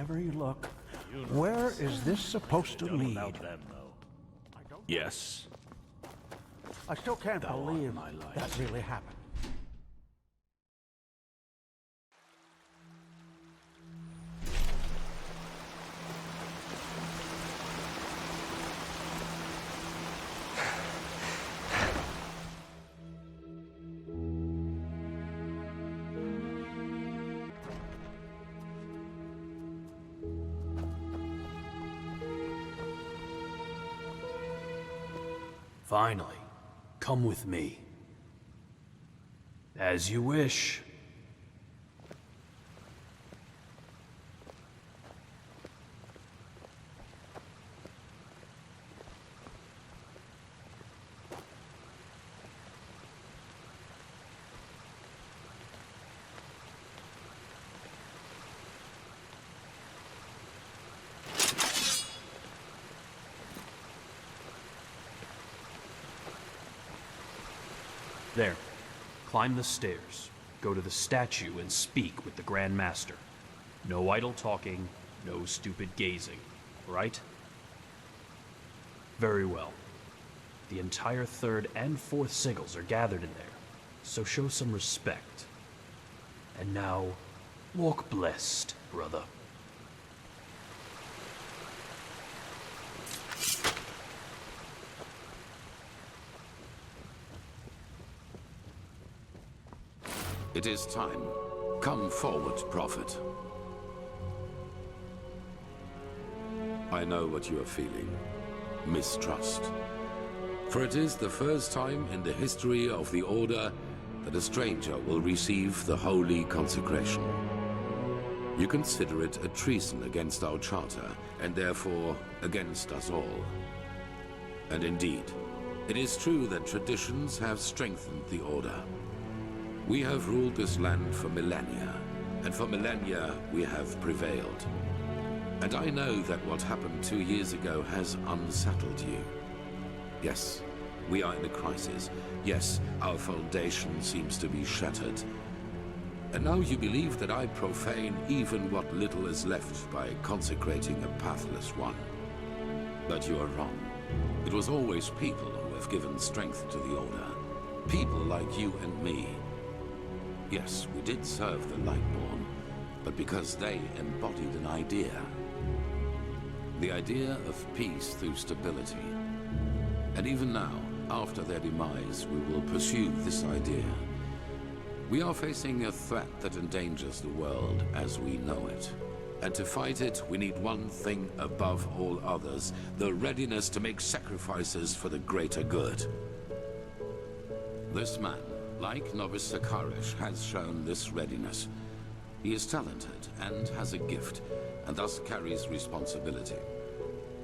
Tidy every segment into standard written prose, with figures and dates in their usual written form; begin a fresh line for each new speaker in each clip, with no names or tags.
wherever you look. Where is this supposed to lead?
Yes.
I still can't believe that really happened.
Finally, come with me. As you wish. There. Climb the stairs. Go to the statue and speak with the Grand Master. No idle talking, no stupid gazing, right? Very well. The entire 3rd and 4th Sigils are gathered in there, so show some respect. And now, walk blessed, brother.
It is time. Come forward, Prophet. I know what you are feeling. Mistrust. For it is the first time in the history of the Order that a stranger will receive the holy consecration. You consider it a treason against our charter, and therefore against us all. And indeed, it is true that traditions have strengthened the Order. We have ruled this land for millennia, and for millennia we have prevailed. And I know that what happened 2 years ago has unsettled you. Yes, we are in a crisis. Yes, our foundation seems to be shattered. And now you believe that I profane even what little is left by consecrating a pathless one. But you are wrong. It was always people who have given strength to the Order. People like you and me. Yes, we did serve the Lightborn, but because they embodied an idea. The idea of peace through stability. And even now, after their demise, we will pursue this idea. We are facing a threat that endangers the world as we know it. And to fight it, we need one thing above all others, the readiness to make sacrifices for the greater good. This man, like Novice Sakarish, has shown this readiness. He is talented and has a gift, and thus carries responsibility.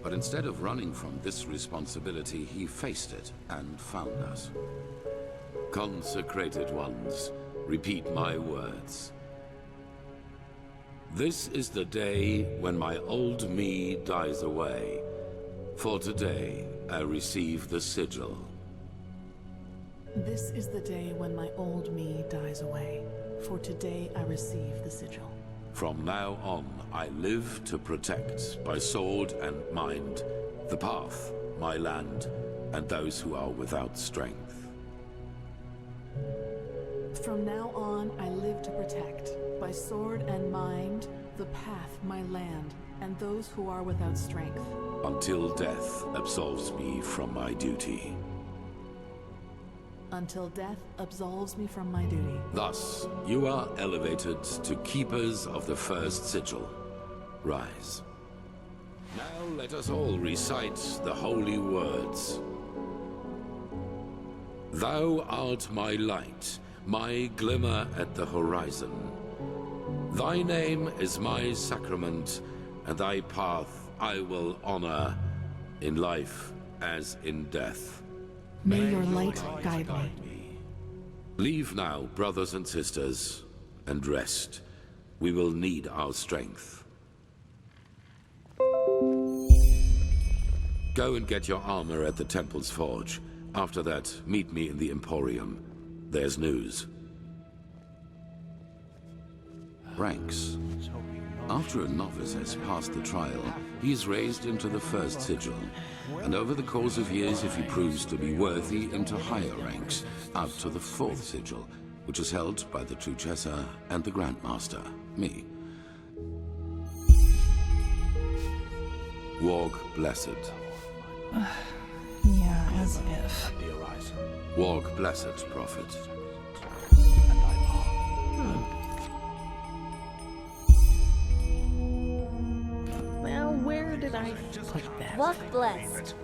But instead of running from this responsibility, he faced it and found us. Consecrated ones, repeat my words. This is the day when my old me dies away. For today, I receive the Sigil.
This is the day when my old me dies away. For today I receive the Sigil.
From now on, I live to protect, by sword and mind, the path, my land, and those who are without strength.
From now on, I live to protect, by sword and mind, the path, my land, and those who are without strength.
Until death absolves me from my duty.
Until death absolves me from my duty.
Thus, you are elevated to keepers of the first Sigil. Rise. Now let us all recite the holy words. Thou art my light, my glimmer at the horizon. Thy name is my sacrament, and thy path I will honor, in life as in death.
May your light guide me.
Leave now, brothers and sisters, and rest. We will need our strength. Go and get your armor at the Temple's Forge. After that, meet me in the Emporium. There's news. Ranks. After a novice has passed the trial, he is raised into the first Sigil, and over the course of years, if he proves to be worthy, into higher ranks, out to the fourth Sigil, which is held by the Truchessa and the Grandmaster, me. Walk blessed.
Yeah, as if.
Walk blessed, Prophet.
Well, where did I put that?
Walk blessed.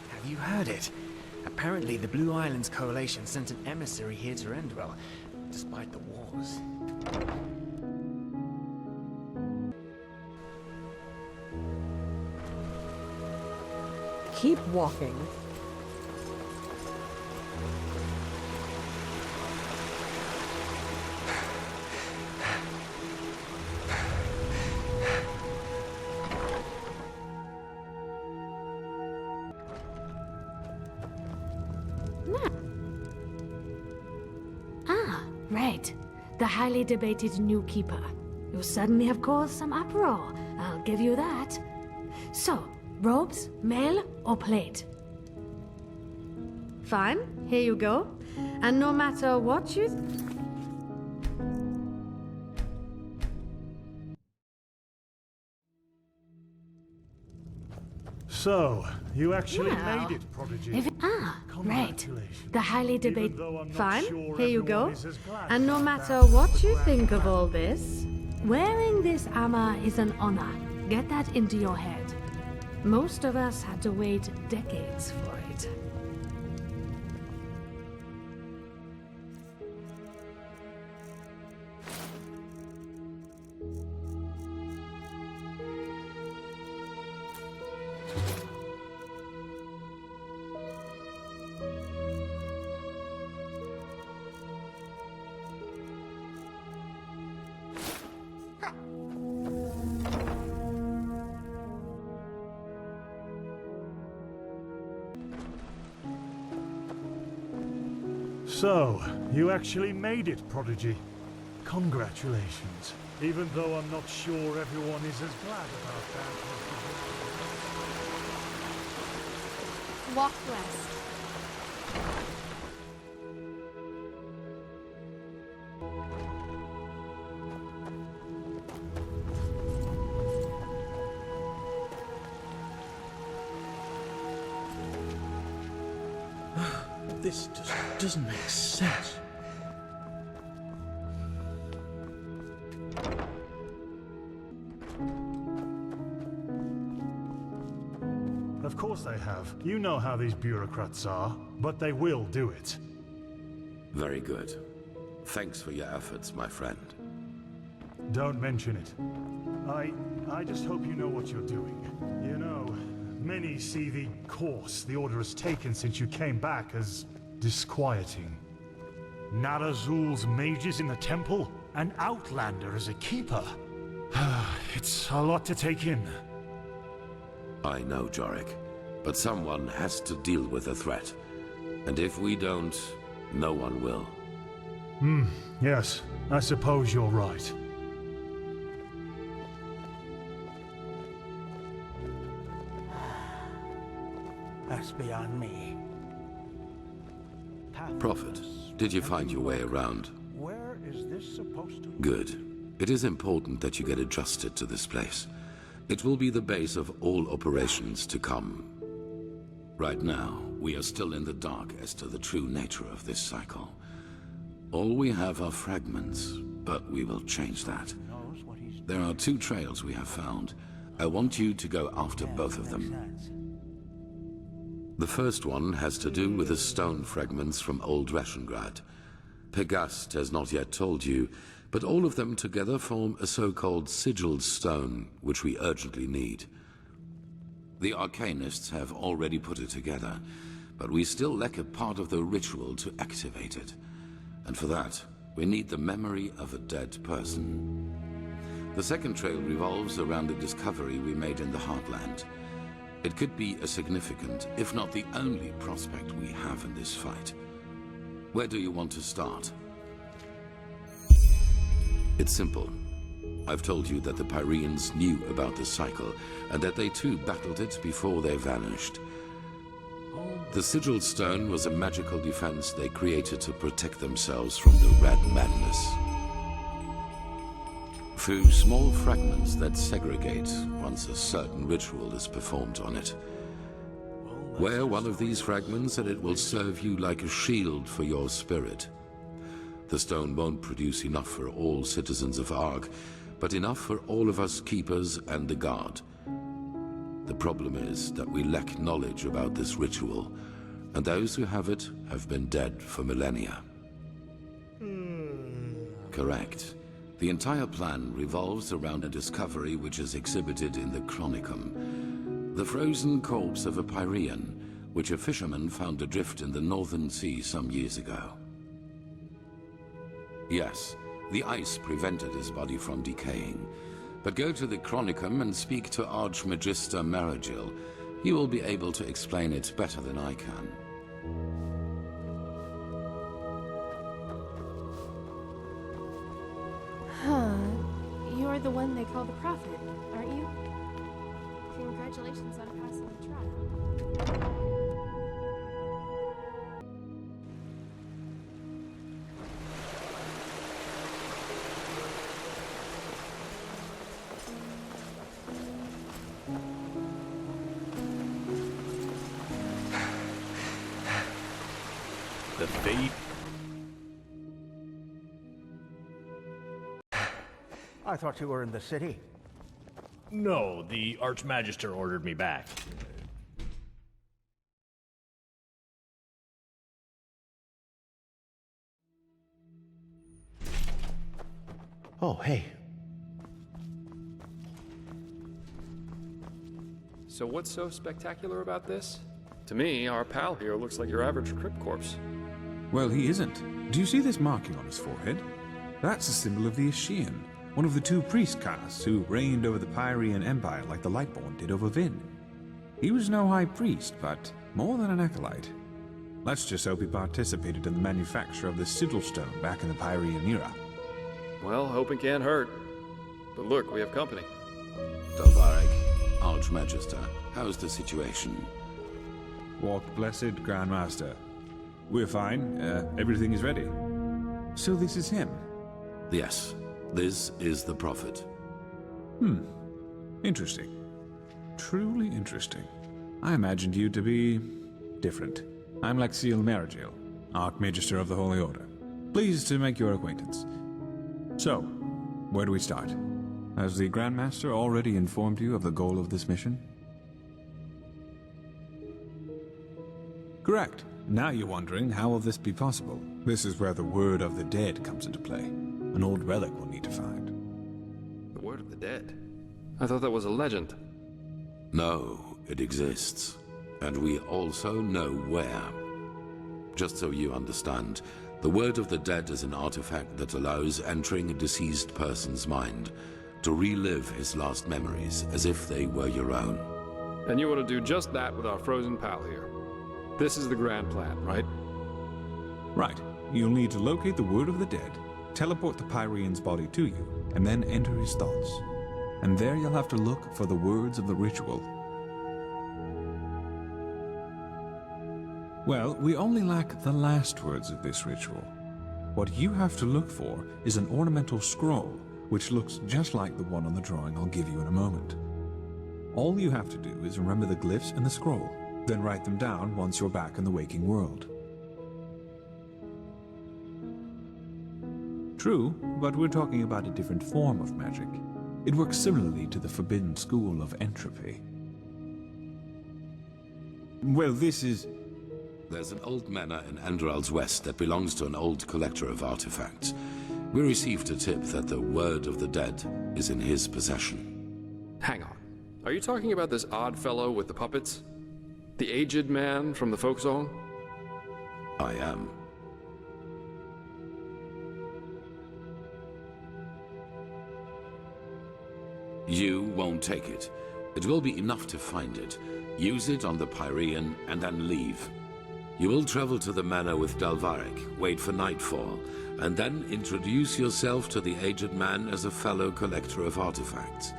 Have you heard it? Apparently the Blue Islands Coalition sent an emissary here to Enderal, despite the wars.
Keep walking.
Ah, right. The highly debated new keeper. You suddenly have caused some uproar. I'll give you that. So, robes, mail, or plate? Fine, here you go. And no matter what you...
So, you actually
Well,
made it, Prodigy.
right.
Congratulations.
The highly
Even
debated...
though I'm not
Fine,
sure
here you
everyone
go.
is as glad
And no
about
matter
that.
what you think of all this, wearing this armor is an honor. Get that into your head. Most of us had to wait decades for it.
So, you actually made it, Prodigy. Congratulations. Even though I'm not sure everyone is as glad about that.
Walk west.
This just doesn't make sense.
Of course they have. You know how these bureaucrats are, but they will do it.
Very good. Thanks for your efforts, my friend.
Don't mention it. I just hope you know what you're doing. You know, many see the course the Order has taken since you came back as disquieting. Narazul's mages in the temple? An outlander as a keeper? It's a lot to take in.
I know, Jorik, but someone has to deal with the threat. And if we don't, no one will.
Yes, I suppose you're right.
That's beyond me.
Prophet, did you find your way around?
Where is this supposed to...
Good. It is important that you get adjusted to this place. It will be the base of all operations to come. Right now, we are still in the dark as to the true nature of this cycle. All we have are fragments, but we will change that.
knows what he's
There are 2 trails we have found. I want you to go after both of them.
sense.
The first one has to do with the stone fragments from Old Rashengrad. Pegast has not yet told you, but all of them together form a so-called Sigil stone, which we urgently need. The Arcanists have already put it together, but we still lack a part of the ritual to activate it. And for that, we need the memory of a dead person. The second trail revolves around a discovery we made in the Heartland. It could be a significant, if not the only prospect we have in this fight. Where do you want to start? It's simple. I've told you that the Pyreans knew about the cycle, and that they too battled it before they vanished. The Sigil stone was a magical defense they created to protect themselves from the Red Madness. Through small fragments that segregate once a certain ritual is performed on it. Wear one of these fragments and it will serve you like a shield for your spirit. The stone won't produce enough for all citizens of Ark, but enough for all of us keepers and the guard. The problem is that we lack knowledge about this ritual, and those who have it have been dead for millennia. Correct. The entire plan revolves around a discovery which is exhibited in the Chronicum. The frozen corpse of a Pyrean, which a fisherman found adrift in the Northern Sea some years ago. Yes, the ice prevented his body from decaying. But go to the Chronicum and speak to Archmagister Maragil. He will be able to explain it better than I can.
Huh. You're the one they call the Prophet, aren't you? Congratulations on passing the trial.
The fate.
I thought you were in the city.
No, the Archmagister ordered me back.
Oh, hey.
So what's so spectacular about this? To me, our pal here looks like your average crypt corpse.
Well, he isn't. Do you see this marking on his forehead? That's a symbol of the Ashian, one of the two priest castes who reigned over the Pyrean Empire like the Lightborn did over Vin. He was no high priest, but more than an acolyte. Let's just hope he participated in the manufacture of the Sigil stone back in the Pyrean era.
Well, hoping can't hurt. But look, we have company.
Dolvarek, Archmagister, how's the situation?
Walk blessed, Grand Master. We're fine. Everything is ready. So this is him?
Yes, this is the Prophet.
Interesting. Truly interesting. I imagined you to be different. I'm Sigil Maragil, Archmagister of the Holy Order. Pleased to make your acquaintance. So, where do we start? Has the Grand Master already informed you of the goal of this mission? Correct. Now you're wondering, how will this be possible? This is where the Word of the Dead comes into play. An old relic we'll need to find.
The Word of the Dead? I thought that was a legend.
No, it exists. And we also know where. Just so you understand, the Word of the Dead is an artifact that allows entering a deceased person's mind to relive his last memories as if they were your own.
And you want to do just that with our frozen pal here. This is the grand plan, right?
Right. You'll need to locate the Word of the Dead, teleport the Pyrean's body to you, and then enter his thoughts. And there you'll have to look for the words of the ritual. Well, we only lack the last words of this ritual. What you have to look for is an ornamental scroll, which looks just like the one on the drawing I'll give you in a moment. All you have to do is remember the glyphs in the scroll, then write them down once you're back in the waking world. True, but we're talking about a different form of magic. It works similarly to the forbidden school of entropy. Well, this is...
There's an old manor in Enderal's west that belongs to an old collector of artifacts. We received a tip that the Word of the Dead is in his possession.
Hang on. Are you talking about this odd fellow with the puppets? The aged man from the folk song?
I am. You won't take it. It will be enough to find it. Use it on the Pyrean and then leave. You will travel to the manor with Dalvarek, wait for nightfall, and then introduce yourself to the aged man as a fellow collector of artifacts.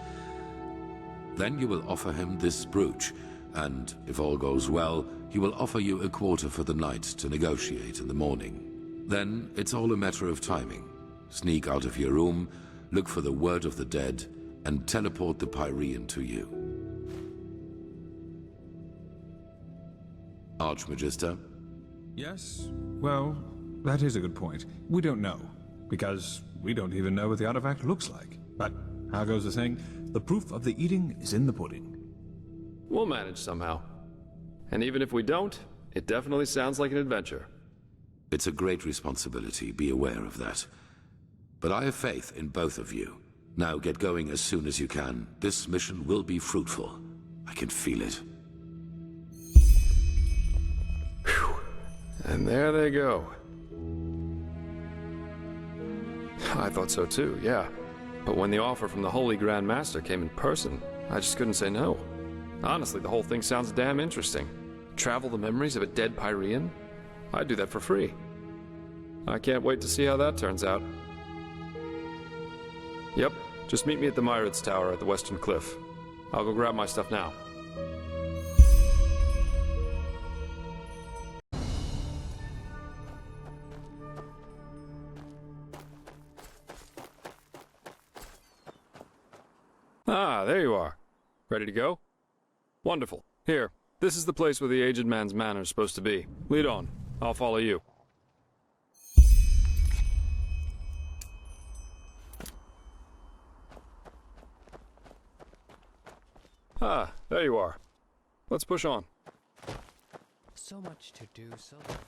Then you will offer him this brooch, and if all goes well, he will offer you a quarter for the night to negotiate in the morning. Then it's all a matter of timing. Sneak out of your room, look for the word of the dead, and teleport the Pyrean to you. Archmagister?
Yes? Well, that is a good point. We don't know, because we don't even know what the artifact looks like. But, how goes the saying? The proof of the eating is in the pudding.
We'll manage somehow. And even if we don't, it definitely sounds like an adventure.
It's a great responsibility, be aware of that. But I have faith in both of you. Now get going as soon as you can. This mission will be fruitful. I can feel it.
Whew. And there they go. I thought so too, yeah. But when the offer from the Holy Grand Master came in person, I just couldn't say no. Honestly, the whole thing sounds damn interesting. Travel the memories of a dead Pyrean? I'd do that for free. I can't wait to see how that turns out. Yep, just meet me at the Myrids Tower at the Western Cliff. I'll go grab my stuff now. Ah, there you are. Ready to go? Wonderful. Here, this is the place where the aged man's manor is supposed to be. Lead on. I'll follow you. Ah, there you are. Let's push on.
So much to do, so little time.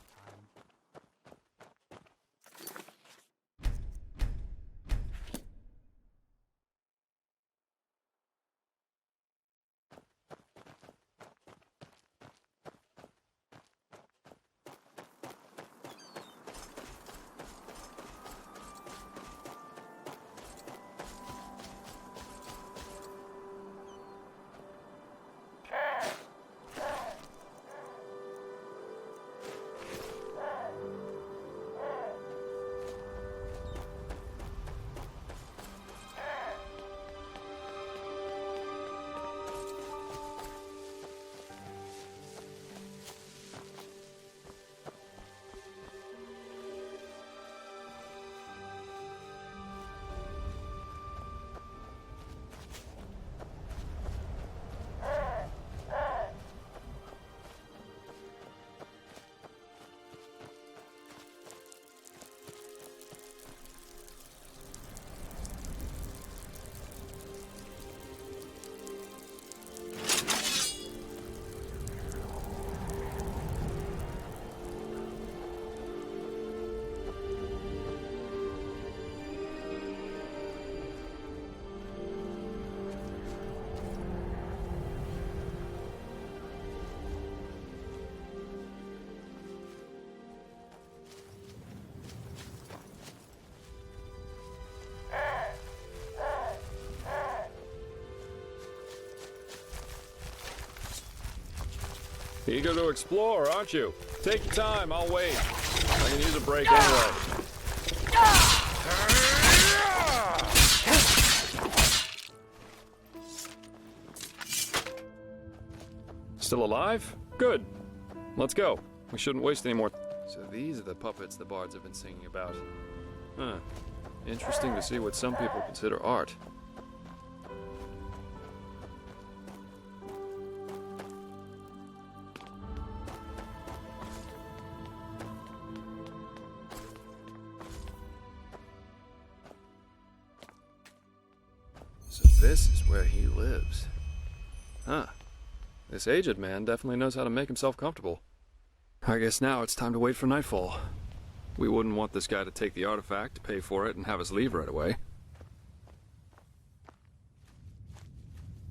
Eager to explore, aren't you? Take your time, I'll wait. I can use a break anyway. Still alive? Good. Let's go. We shouldn't waste any more. So these are the puppets the bards have been singing about. Huh. Interesting to see what some people consider art. So this is where he lives. Huh. This aged man definitely knows how to make himself comfortable. I guess now it's time to wait for nightfall. We wouldn't want this guy to take the artifact, pay for it, and have us leave right away.